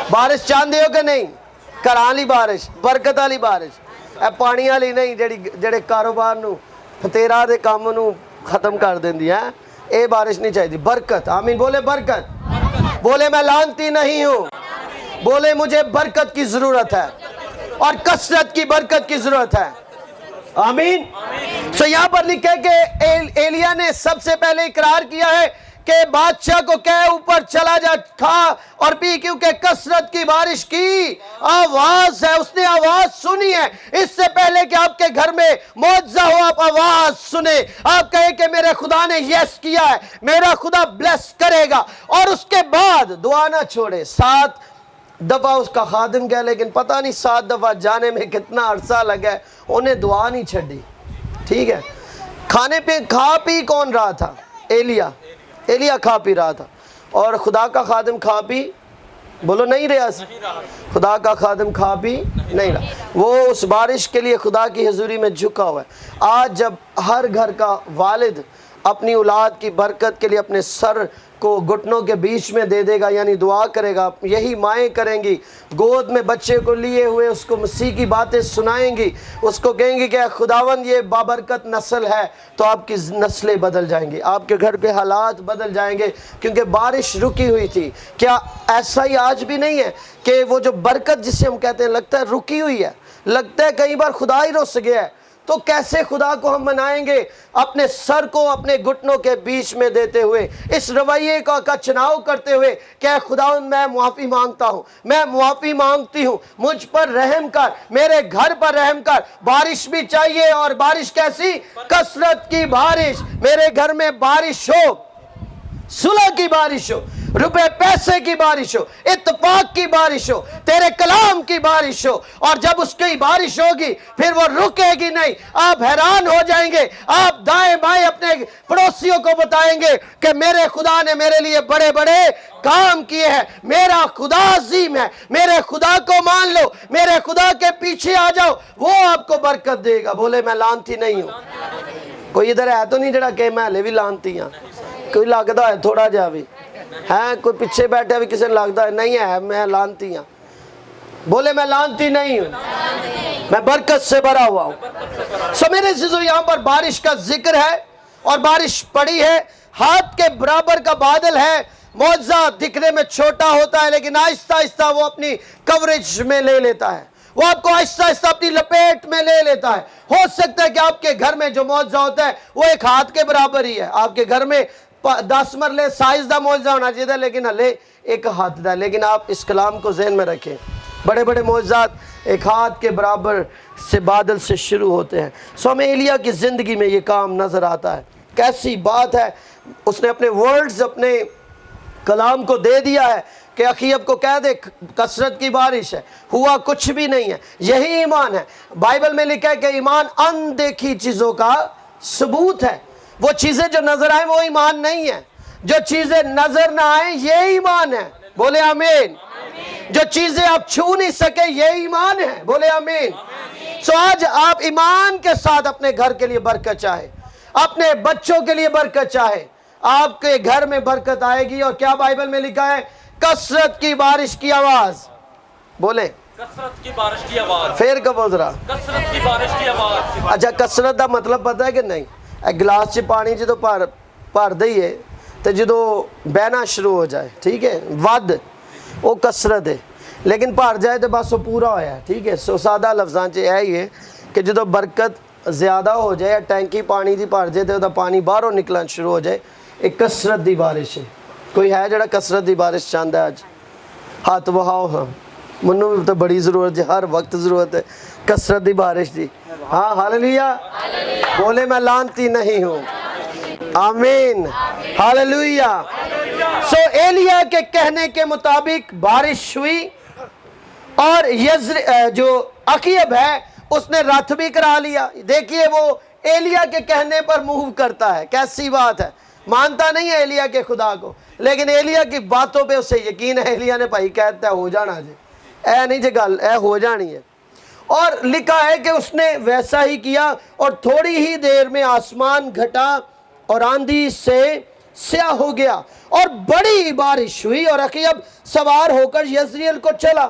بارش چاہتے ہو کہ نہیں؟ کرالی بارش, برکت والی بارش, اے پانی والی نہیں جڑے کاروبار نو فتیرا دے کام نو ختم کر دیندی ہے. اے بارش نہیں چاہیے, برکت. آمین. بولے برکت. بولے میں لانتی نہیں ہوں, بولے مجھے برکت کی ضرورت ہے اور کثرت کی برکت کی ضرورت ہے. آمین. سو یہاں پر لکھے کہ ایلیا نے سب سے پہلے اقرار کیا ہے के बादशाह को कह ऊपर चला जा, खा और पी, क्योंकि कसरत की बारिश की आवाज है। उसने आवाज सुनी है। इससे पहले कि आपके घर में मौजज़ा हो, आप आवाज सुने, आप कहें कि मेरे खुदा ने यस किया है, मेरा खुदा ब्लेस करेगा, और उसके बाद दुआ ना छोड़े। 7 दफा उसका खादिम गया, लेकिन पता नहीं 7 दफा जाने में कितना अरसा लगा है, उन्हें दुआ नहीं छड़ी। ठीक है, खाने पे खा पी कौन रहा था? एलिया खा पी रहा था, और खुदा का खादिम खा पी, बोलो नहीं रहा, खुदा का खादिम खा पी नहीं रहा। वो उस बारिश के लिए खुदा की हजूरी में झुका हुआ है। आज जब हर घर का वालिद अपनी औलाद की बरकत के लिए अपने सर को घुटनों के बीच में दे देगा, यानी दुआ करेगा, यही माएँ करेंगी, गोद में बच्चे को लिए हुए उसको मसीह की बातें सुनाएंगी, उसको कहेंगी कि खुदावंद ये बाबरकत नस्ल है, तो आपकी नस्लें बदल जाएंगी, आपके घर के हालात बदल जाएंगे, क्योंकि बारिश रुकी हुई थी। क्या ऐसा ही आज भी नहीं है कि वो जो बरकत जिसे हम कहते हैं लगता है रुकी हुई है, लगता है कई बार खुदा ही रुस गया है, तो कैसे खुदा को हम मनाएंगे? अपने सर को अपने घुटनों के बीच में देते हुए, इस रवैये का चुनाव करते हुए, क्या खुदा मैं मुआफ़ी मांगता हूँ, मैं मुआफ़ी मांगती हूँ, मुझ पर रहम कर, मेरे घर पर रहम कर। बारिश भी चाहिए, और बारिश कैसी? कसरत की बारिश। मेरे घर में बारिश हो, सुलह की बारिश हो, रुपए पैसे की बारिश हो, इत्तफाक की बारिश हो, तेरे कलाम की बारिश हो, और जब उसकी बारिश होगी फिर वो रुकेगी नहीं। आप हैरान हो जाएंगे, आप दाएं बाएं अपने पड़ोसियों को बताएंगे कि मेरे खुदा ने मेरे लिए बड़े बड़े काम किए हैं, मेरा खुदा अजीम है, मेरे खुदा को मान लो, मेरे खुदा के पीछे आ जाओ, वो आपको बरकत देगा। बोले मैं लानती नहीं हूँ। कोई इधर है तो नहीं जड़ा कि मैं हले भी लानती हाँ? कोई लगता है थोड़ा जा भी है, कोई पीछे बैठा भी किसी लगता है नहीं है मैं लानती हाँ? बोले मैं लानती नहीं हूँ, मैं बरकत से भरा हुआ हूँ। सो मेरे अज़ीज़ों, यहाँ पर बारिश का जिक्र है, और बारिश पड़ी है, हाथ के बराबर का बादल है, मौजज़ा दिखने में छोटा होता है, लेकिन आहिस्ता आहिस्ता वो अपनी कवरेज में ले लेता है, वो आपको आहिस्ता आहिस्ता अपनी लपेट में ले लेता है। हो सकता है कि आपके घर में जो मौजज़ा होता है वो एक हाथ के बराबर ही है, आपके घर में 10 मरले साइज का मौजज़ा होना चाहिए, लेकिन हले एक हाथ का। लेकिन आप इस कलाम को ज़हन में रखें, बड़े बड़े मौजज़ात एक हाथ के बराबर से बादल से शुरू होते हैं। सो हमें एलिया की ज़िंदगी में ये काम नज़र आता है। कैसी बात है, उसने अपने वर्ड्स, अपने कलाम को दे दिया है कि अखीब को कह दे कसरत की बारिश है, हुआ कुछ भी नहीं है। यही ईमान है। बाइबल में लिखा है कि ईमान अनदेखी चीज़ों का सबूत है। वो चीज़ें जो नज़र आए वो ईमान नहीं है, जो चीज़ें नज़र ना आए ये ईमान है। बोले आमीन। जो चीज़ें आप छू नहीं सके ये ईमान है। बोले आमीन। सो आज आप ईमान के साथ अपने घर के लिए बरकत चाहे, अपने बच्चों के लिए बरकत चाहे, आपके घर में बरकत आएगी। और क्या बाइबल में लिखा है? कसरत की बारिश की आवाज। बोले कसरत की बारिश की आवाज। फिर कब जरा कसरत की बारिश की आवाज। अच्छा, कसरत का मतलब पता है कि नहीं? गिलास च पानी जो भर दईए तो जो बहना शुरू हो जाए, ठीक है, वध वो कसरत है, लेकिन भर जाए तो बस वो पूरा होया। ठीक है। सो सादा लफ्जां च यही है कि जो बरकत ज़्यादा हो जाए, टैंकी पानी की भर जाए तो पानी बाहरों निकलना शुरू हो जाए, एक कसरत की बारिश है। कोई है जड़ा कसरत की बारिश चाहता है? अज हाथ वहाओ। हाँ, मैनू भी तो बड़ी ज़रूरत है, हर वक्त ज़रूरत है कसरत की बारिश की। हाँ, हालेलुया। बोले मैं लानती नहीं हूँ। आमीन, हालेलुया। सो एलिया के कहने के मुताबिक बारिश हुई, और जो अकीब है उसने रथ भी करा लिया। देखिए, वो एलिया के कहने पर मूव करता है। कैसी बात है, मानता नहीं है एलिया के खुदा को, लेकिन एलिया की बातों पे उसे यकीन है। एलिया ने भाई कहता है हो जाना जी, ऐ नहीं जी गल, ऐ हो जानी है। और लिखा है कि उसने वैसा ही किया, और थोड़ी ही देर में आसमान घटा और आंधी से स्याह हो गया, और बड़ी बारिश हुई, और अकीब सवार होकर यज़रेल को चला,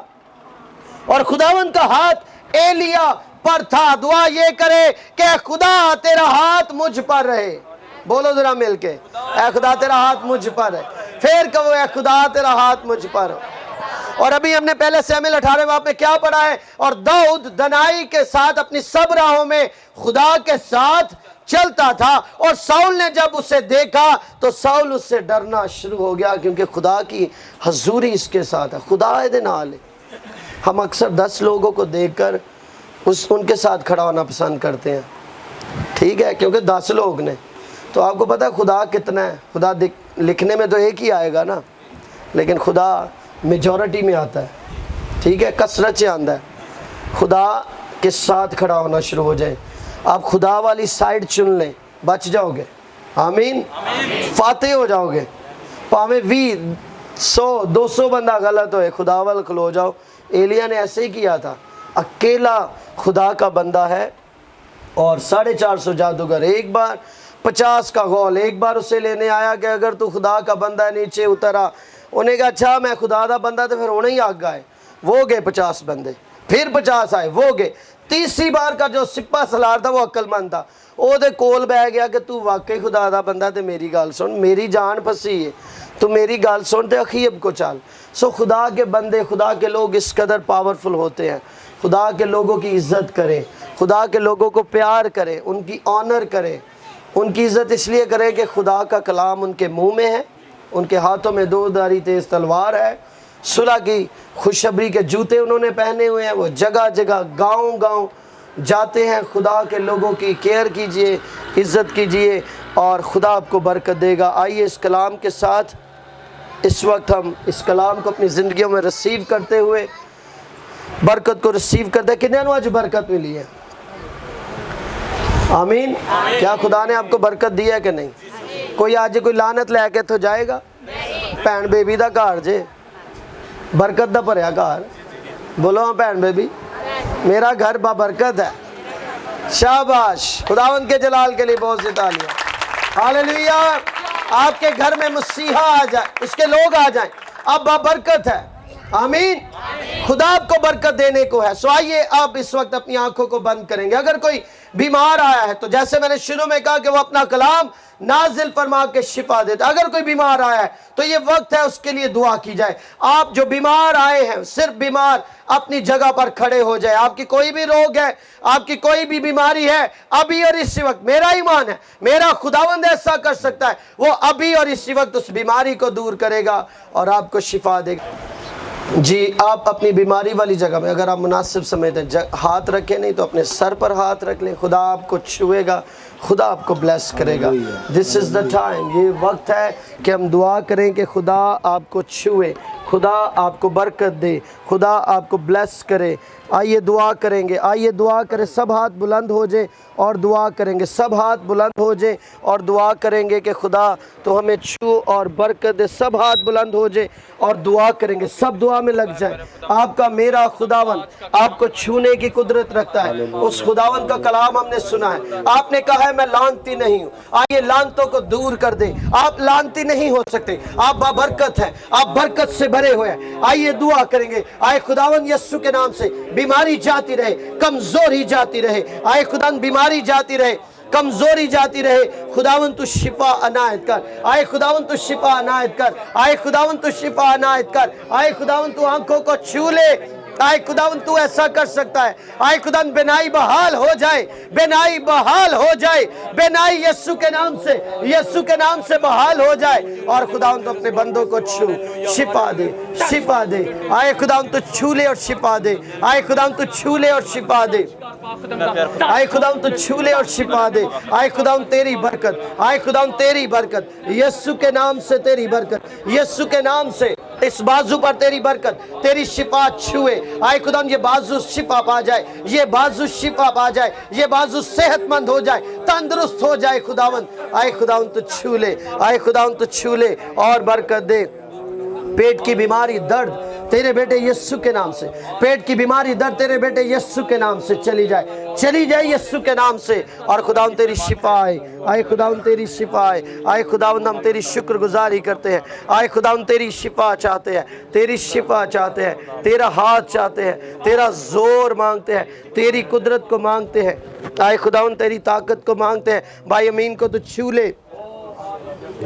और खुदावंद का हाथ एलिया पर था। दुआ ये करे कि खुदा तेरा हाथ मुझ पर रहे। बोलो जरा मिलके, ऐ खुदा तेरा हाथ मुझ पर है। फिर कहो, ऐ खुदा तेरा हाथ मुझ पर है। اور ابھی ہم نے پہلے سیموئیل 18 باب میں کیا پڑھا ہے؟ اور داؤد دنائی کے ساتھ اپنی سب راہوں میں خدا کے ساتھ چلتا تھا، اور ساؤل نے جب اسے دیکھا تو ساؤل اس سے ڈرنا شروع ہو گیا، کیونکہ خدا کی حضوری اس کے ساتھ ہے، خدا دے نال ہے۔ ہم اکثر 10 لوگوں کو دیکھ کر ان کے ساتھ کھڑا ہونا پسند کرتے ہیں، ٹھیک ہے، کیونکہ 10 لوگ نے، تو آپ کو پتہ ہے خدا کتنا ہے؟ خدا لکھنے میں تو ایک ہی آئے گا نا، لیکن خدا میجورٹی میں آتا ہے، ٹھیک ہے، کثرت سے آتا ہے۔ خدا کے ساتھ کھڑا ہونا شروع ہو جائے، آپ خدا والی سائیڈ چن لیں، بچ جاؤ گے، آمین، فاتح ہو جاؤ گے۔ پاویں 100-200 بندہ غلط ہوئے، خدا وال کھلو جاؤ۔ ایلیا نے ایسے ہی کیا تھا، اکیلا خدا کا بندہ ہے، اور 450 جادوگر، ایک بار 50 کا غول، ایک بار اسے لینے آیا کہ اگر تو خدا کا بندہ ہے نیچے اترا، انہیں کہا اچھا میں خدا دا بندہ، تو پھر انہیں ہی آگ گئے، وہ گئے 50 بندے، پھر 50 آئے، وہ گئے۔ تیسری بار کا جو سپہ سالار تھا وہ عقل مند تھا، وہ دے کول بہ گیا کہ تو واقعی خدا دا بندہ، تے میری گال سن، میری جان پھنسی ہے، تو میری گال سن تے اخیب کو چال۔ سو خدا کے بندے، خدا کے لوگ اس قدر پاورفل ہوتے ہیں، خدا کے لوگوں کی عزت کریں، خدا کے لوگوں کو پیار کریں، ان کی آنر کریں، ان کی عزت اس لیے کریں کہ خدا کا کلام ان کے منہ میں ہے، ان کے ہاتھوں میں 2 دھاری تیز تلوار ہے، صلح کی خوشخبری کے جوتے انہوں نے پہنے ہوئے ہیں، وہ جگہ جگہ گاؤں گاؤں جاتے ہیں۔ خدا کے لوگوں کی کیئر کیجئے، عزت کیجئے، اور خدا آپ کو برکت دے گا۔ آئیے اس کلام کے ساتھ اس وقت ہم اس کلام کو اپنی زندگیوں میں ریسیو کرتے ہوئے برکت کو ریسیو کرتے ہیں۔ کنہاں نوں اج برکت ملی ہے؟ آمین۔ کیا خدا نے آپ کو برکت دی ہے کہ نہیں؟ کوئی آج کوئی لعنت لے کے تو جائے گا؟ بھین بیبی دا گھر جے، برکت دا بھریا گھر، بولو ہاں بھین بیبی، میرا گھر بابرکت ہے۔ شاباش، خداوند کے جلال کے لیے بہت سی تالیاں۔ ہاللیلویہ۔ آپ کے گھر میں مسیحا آ جائے، اس کے لوگ آ جائیں، اب بابرکت ہے۔ آمین۔ خدا آپ کو برکت دینے کو ہے۔ سو آئیے آپ اس وقت اپنی آنکھوں کو بند کریں گے۔ اگر کوئی بیمار آیا ہے تو جیسے میں نے شروع میں کہا کہ وہ اپنا کلام نازل فرما کے شفا دیتا۔ اگر کوئی بیمار آیا ہے تو یہ وقت ہے اس کے لیے دعا کی جائے۔ آپ جو بیمار آئے ہیں، صرف بیمار اپنی جگہ پر کھڑے ہو جائے۔ آپ کی کوئی بھی روگ ہے، آپ کی کوئی بھی بیماری ہے، ابھی اور اسی وقت میرا ایمان ہے میرا خداوند ایسا کر سکتا ہے، وہ ابھی اور اسی وقت اس بیماری کو دور کرے گا اور آپ کو شفا دے گا۔ جی، آپ اپنی بیماری والی جگہ میں اگر آپ مناسب سمجھتے ہیں ہاتھ رکھیں، نہیں تو اپنے سر پر ہاتھ رکھ لیں۔ خدا آپ کو چھوئے گا، خدا آپ کو بلیس کرے گا۔ دس از دا ٹائم، یہ وقت ہے کہ ہم دعا کریں کہ خدا آپ کو چھوئے، خدا آپ کو برکت دے، خدا آپ کو بلیس کرے۔ آئیے دعا کریں گے، آئیے دعا کریں، سب ہاتھ بلند ہو جائیں اور دعا کریں گے، سب ہاتھ بلند ہو جائیں اور دعا کریں گے کہ خدا تو ہمیں چھو اور برکت دے۔ سب ہاتھ بلند ہو جائیں اور دعا کریں گے، سب دعا میں لگ جائیں۔ آپ کا میرا خداوند آپ کو چھونے کی قدرت رکھتا ہے۔ اس خداوند کا کلام ہم نے سنا ہے، آپ نے کہا ہے میں لعنتی نہیں ہوں۔ آئیے لعنتوں کو دور کر دیں، آپ لعنتی نہیں ہو سکتے، آپ بابرکت ہیں، آپ برکت سے بھرے ہوئے ہیں۔ آئیے دعا کریں گے، آئے خداوند یسوع کے نام سے بیماری جاتی رہے، کمزوری جاتی رہے، آئے خداوند بیماری جاتی رہے، کمزوری جاتی رہے۔ خداوند تو شفا عنایت کر، آئے خداوند تو شفا عنایت کر، آئے خداوند تو شفا عنایت کر، آئے خداوند تو آنکھوں کو چھو لے، آئے خداوند تو ایسا کر سکتا ہے۔ آئے خداوند بینائی بحال ہو جائے، بینائی بحال ہو جائے، بینائی یسوع کے نام سے، یسوع کے نام سے بحال ہو جائے، اور خداوند تو اپنے بندوں کو چھو، شفا دے، شفا دے۔ آئے خداوند تو چھو لے اور شفا دے، آئے خداوند تو چھو لے اور شفا دے، آئے خداوند تو چھو لے اور شفا دے۔ آئے خداوند تیری برکت، آئے خداوند تیری برکت، یسوع کے نام سے تیری برکت، یسوع کے نام سے اس بازو پر تیری برکت، تیری شفا چھوئے۔ آئے خداوند یہ بازو شفا پا جائے، یہ بازو شفا پا جائے، یہ بازو صحت مند ہو جائے، تندرست ہو جائے خداوند۔ آئے خداوند تو چھو لے، آئے خداوند تو چھو لے اور برکت دے۔ پیٹ کی بیماری، درد تیرے بیٹے یسوع کے نام سے، پیٹ کی بیماری درد تیرے بیٹے یسوع کے نام سے چلی جائے، چلی جائے یسوع کے نام سے، اور خداوند تیری شفا آئے۔ آئے خداوند تیری شفا آئے، آئے خداوند ہم تیری شکر گزاری کرتے ہیں۔ آئے خداوند تیری شفا چاہتے ہیں، تیری شفا چاہتے ہیں، تیرا ہاتھ چاہتے ہیں، تیرا زور مانگتے ہیں، تیری قدرت کو مانگتے ہیں۔ آئے خداوند تیری طاقت کو مانگتے ہیں۔ بھائی امین کو تو چھو لے،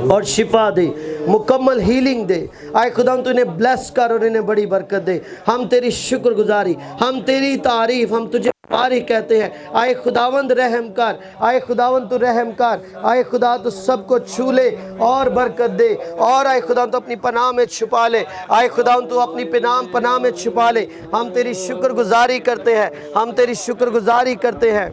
اور شفا دے, مکمل ہیلنگ دے. آئے خدا تو انہیں بلیس کر اور انہیں بڑی برکت دے. ہم تیری شکر گزاری, ہم تیری تعریف, ہم تجھے بارک کہتے ہیں. آئے خداوند رحم کر, آئے خداوند تو رحم کر, آئے خدا تو سب کو چھو لے اور برکت دے. اور آئے خداوند تو اپنی پناہ میں چھپا لے, آئے خداوند تو اپنی پناہ میں چھپا لے. ہم تیری شکر گزاری کرتے ہیں, ہم تیری شکر گزاری کرتے ہیں.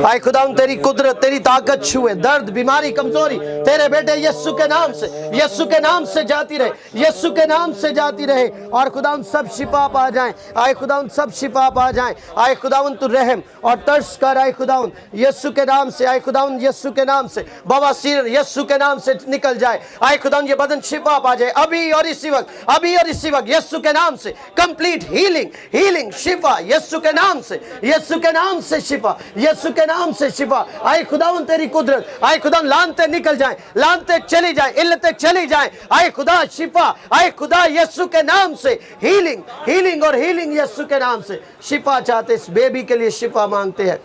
آئے خداوند تیری قدرت, تیری طاقت چھوئے, درد, بیماری, کمزوری تیرے بیٹے یسوع کے نام سے, یسوع کے نام سے جاتی رہے, یسوع کے نام سے جاتی رہے. اور خداوند سب شفا پا جائیں, آئے خداوند سب شفا پا جائیں. آئے خداوند تو رحم اور ترس کر, آئے خداوند یسوع کے نام سے, آئے خداوند یسوع کے نام سے. بواسیر یسوع کے نام سے نکل جائے. آئے خداوند یہ بدن شفا پا جائے ابھی اور اسی وقت, ابھی اور اسی وقت یسوع کے نام سے. کمپلیٹ ہیلنگ, شفا یسوع کے نام سے, یسوع کے نام سے شفا, یسوع کے نام سے شفا. آئے خداوند تیری قدرت, آئے خداوند لانتے نکل جائیں, لانتے چلی جائیں, علتیں چلی جائیں. آئے خدا شفا, آئے خدا یسوع کے نام سے ہیلنگ اور ہیلنگ یسوع کے نام سے. شفا چاہتے, اس بیبی کے لیے شفا مانگتے ہیں.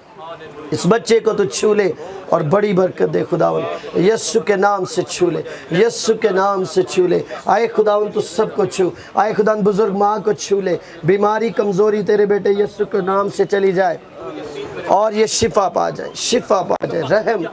اس بچے کو تو چھو لے اور بڑی برکت دے خداوند, یسوع کے نام سے چھو لے, یسوع کے نام سے چھو لے. آئے خداوند تو سب کو چھو, آئے خداوند بزرگ ماں کو چھو لے. بیماری, کمزوری تیرے بیٹے یسوع کے نام سے چلی جائے اور یہ شفا پا جائے, شفا پا جائے. رحم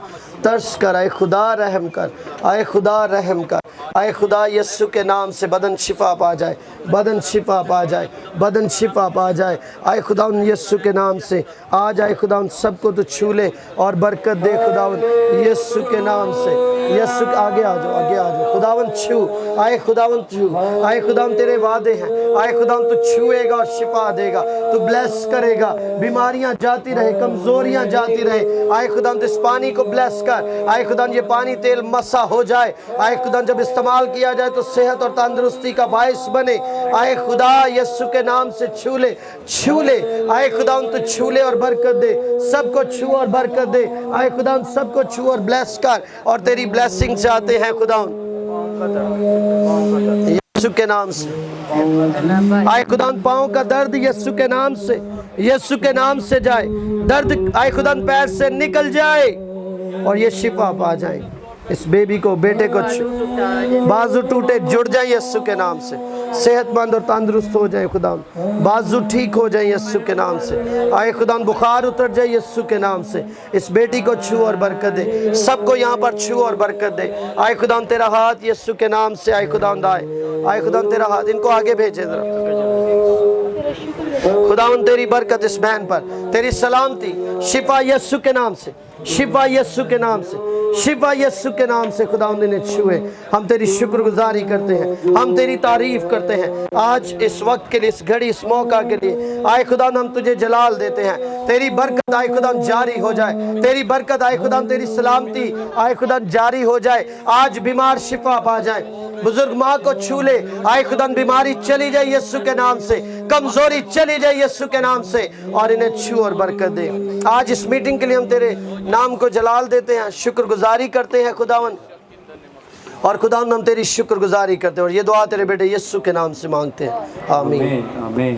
ترس کر, آئے خدا رحم کر, آئے خدا رحم کر. آئے خدا یسوع کے نام سے بدن شفا پا جائے, بدن شفا پا جائے, بدن شفا پا جائے. آئے خداوند یسوع کے نام سے آج, آئے خداوند سب کو تو چھو لے اور برکت دے خداوند یسوع کے نام سے. یسوع آگے آ جاؤ, آگے آ جاؤ. خداوند چھو, آئے خداوند چھو, آئے خداوند تیرے وعدے ہیں. آئے خداوند تو چھوئے گا اور شفا دے گا, تو بلیس کرے گا. بیماریاں جاتی رہے, کمزوریاں جاتی رہے. آئے خداوند اس پانی کو بلیس کر. آئے خداوند یہ پانی تیل مسا ہو جائے. آئے خداوند جب استعمال کیا جائے تو صحت اور تندرستی کا باعث بنے. آئے خدا یسوع کے نام سے چھو لے, چھو لے. آئے خداوند تو چھو لے اور برکت دے, سب کو چھو اور برکت دے. آئے خداوند سب کو چھو اور بلیس کر, اور تیری بلیسنگ چاہتے ہیں خداوند یسوع کے نام سے. آئے خداوند پاؤں کا درد یسوع کے نام سے, یسوع کے نام سے جائے. درد آئے خداوند پیر سے نکل جائے اور یہ شفا پا جائیں. اس بیبی کو, بیٹے کو بازو ٹوٹے جڑ جائیں یسوع کے نام سے, صحت مند اور تندرست ہو جائیں خداوند. بازو ٹھیک ہو جائیں یسوع کے نام سے. آئے خداوند بخار اتر جائے یسوع کے نام سے. اس بیٹی کو چھو اور برکت دے, سب کو یہاں پر چھو اور برکت دے. آئے خداوند تیرا ہاتھ یسوع کے نام سے, آئے خداوند آئے, آئے خداوند تیرا ہاتھ, ان کو آگے بھیجے ذرا. خداوند تیری برکت اس بہن پر, تیری سلامتی, شفا یسوع کے نام سے, شفا یسوع کے نام سے, شفا یسوع کے نام سے. خداوند انہیں چھوئے. ہم تیری شکر گزاری کرتے ہیں, ہم تیری تعریف کرتے ہیں آج اس وقت کے لیے, اس گھڑی, اس موقع کے لیے. آئے خداوند ہم تجھے جلال دیتے ہیں. تیری برکت آئے خداوند جاری ہو جائے, تیری برکت آئے خداوند, تیری سلامتی آئے خداوند جاری ہو جائے. آج بیمار شفا پا جائے, بزرگ ماں کو چھو لے. آئے خداوند بیماری چلی جائے یسوع کے نام سے, کمزوری چلی جائے یسوع کے نام سے, اور انہیں چھو اور برکت دے. آج اس میٹنگ کے لیے ہم تیرے نام کو جلال دیتے ہیں, شکر گزاری کرتے ہیں خداوند. اور خداوند ہم تیری شکر گزاری کرتے ہیں, اور یہ دعا تیرے بیٹے یسوع کے نام سے مانگتے ہیں, آمین. آمین.